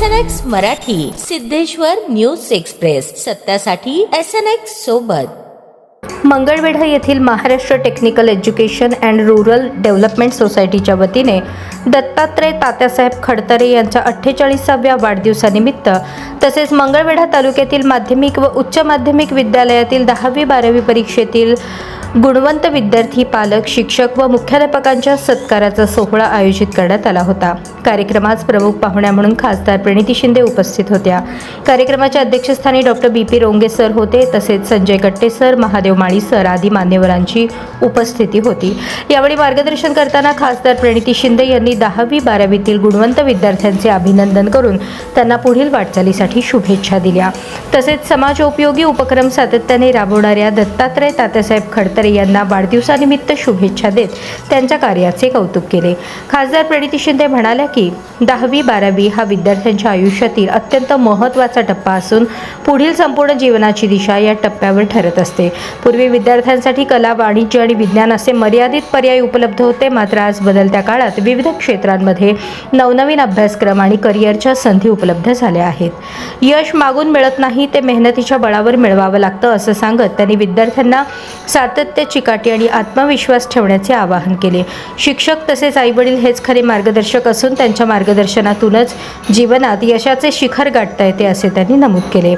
SNX Marathi, Siddheshwar news express, सत्यासाठी SNX सोबत. मंगळवेढा येथील Maharashtra technical education and rural development सोसायटीच्या वतीने दत्तात्रय तात्यासाहेब खडतरे यांच्या 48व्या वाढदिवसानिमित्त तसेच मंगळवेढा तालुक्यातील माध्यमिक व उच्च माध्यमिक विद्यालयातील 10वी-12वी परीक्षेतील गुणवंत विद्यार्थी, पालक, शिक्षक व मुख्याध्यापकांच्या सत्काराचा सोहळा आयोजित करण्यात आला होता. कार्यक्रमात प्रमुख पाहुण्या म्हणून खासदार प्रणिती शिंदे उपस्थित होत्या. कार्यक्रमाच्या अध्यक्षस्थानी डॉक्टर BP रोंगे सर होते, तसेच संजय कट्टे सर, महादेव माळी सर आदी मान्यवरांची उपस्थिती होती. यावेळी मार्गदर्शन करताना खासदार प्रणिती शिंदे यांनी 10वी-12वीतील गुणवंत विद्यार्थ्यांचे अभिनंदन करून त्यांना पुढील वाटचालीसाठी शुभेच्छा दिल्या. तसेच समाजोपयोगी उपक्रम सातत्याने राबवणाऱ्या दत्तात्रय तात्यासाहेब खडतरे यांना वाढदिवसानिमित्त शुभेच्छा देत त्यांच्या कार्याचे कौतुक केले. खासदार प्रणिती शिंदे म्हणाल्या की 10वी-12वी हा विद्यार्थ्यांच्या आयुष्यातील अत्यंत महत्त्वाचा टप्पा असून पुढील संपूर्ण जीवनाची दिशा या टप्प्यावर ठरत असते. पूर्वी विद्यार्थ्यांसाठी कला, वाणिज्य आणि विज्ञान असे मर्यादित पर्याय उपलब्ध होते, मात्र आज बदलत्या काळात विविध क्षेत्रांमध्ये नवनवीन अभ्यासक्रम आणि करिअरच्या संधी उपलब्ध झाल्या आहेत. यश मागून मिळत नाही, ते मेहनतीच्या बळावर मिळवावं लागतं असं सांगत त्यांनी विद्यार्थ्यांना सातत्य, चिकाटी आणि आत्मविश्वास ठेवण्याचे आवाहन केले. शिक्षक तसेच आईवडील हेच खरे मार्गदर्शक असून त्यांच्या मार्गदर्शनातूनच जीवनात यशाचे शिखर गाठता येते असे त्यांनी नमूद केले.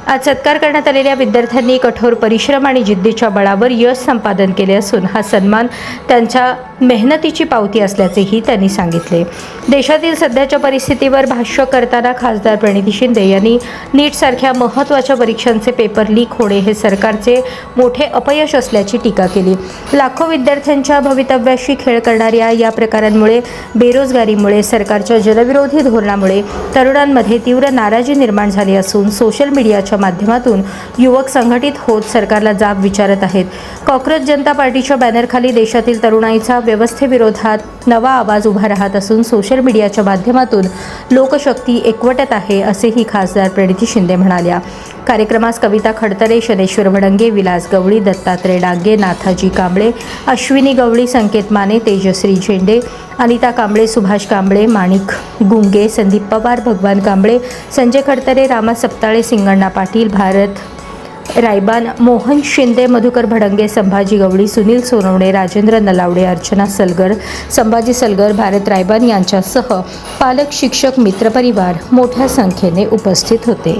आज सत्कार करण्यात आलेल्या विद्यार्थ्यांनी कठोर परिश्रम आणि जिद्दीच्या बळावर यश संपादन केले असून हा सन्मान त्यांच्या मेहनतीची पावती असल्याचेही त्यांनी सांगितले. देशातील सध्याच्या परिस्थितीवर भाष्य करताना खासदार प्रणिती शिंदे यांनी नीटसारख्या महत्त्वाच्या परीक्षांचे पेपर लीक होणे हे सरकारचे मोठे अपयश असल्याची टीका केली. लाखो विद्यार्थ्यांच्या भवितव्याशी खेळ करणाऱ्या या प्रकारांमुळे, बेरोजगारीमुळे, सरकारच्या जनविरोधी धोरणामुळे तरुणांमध्ये तीव्र नाराजी निर्माण झाली असून सोशल मीडियाच्या माध्यमातून युवक संघटित होत सरकारला जाब विचारत आहेत. कॉक्रोच जनता पार्टीच्या बॅनरखाली देशातील तरुणाईचा व्यवस्थेविरोधात नवा आवाज उभा राहत असून सोशल मीडियाच्या माध्यमातून लोकशक्ती एकवटत आहे असेही खासदार प्रणिती शिंदे म्हणाल्या. कार्यक्रमास कविता खडतरे, शनेश्वर भडंगे, विलास गवळी, दत्तात्रय डांगे, नाथाजी कांबळे, अश्विनी गवळी, संकेत माने, तेजश्री झेंडे, अनिता कांबळे, सुभाष कांबळे, माणिक गुंगे, संदीप पवार, भगवान कांबळे, संजय खडतरे, रामा सप्ताळे, सिंगण्णा पाटील, भारत रायबान, मोहन शिंदे, मधुकर भडंगे, संभाजी गवळी, सुनील सोनवणे, राजेंद्र नलावडे, अर्चना सलगर, संभाजी सलगर, भारत रायबान यांच्यासह पालक, शिक्षक, मित्रपरिवार मोठ्या संख्येने उपस्थित होते.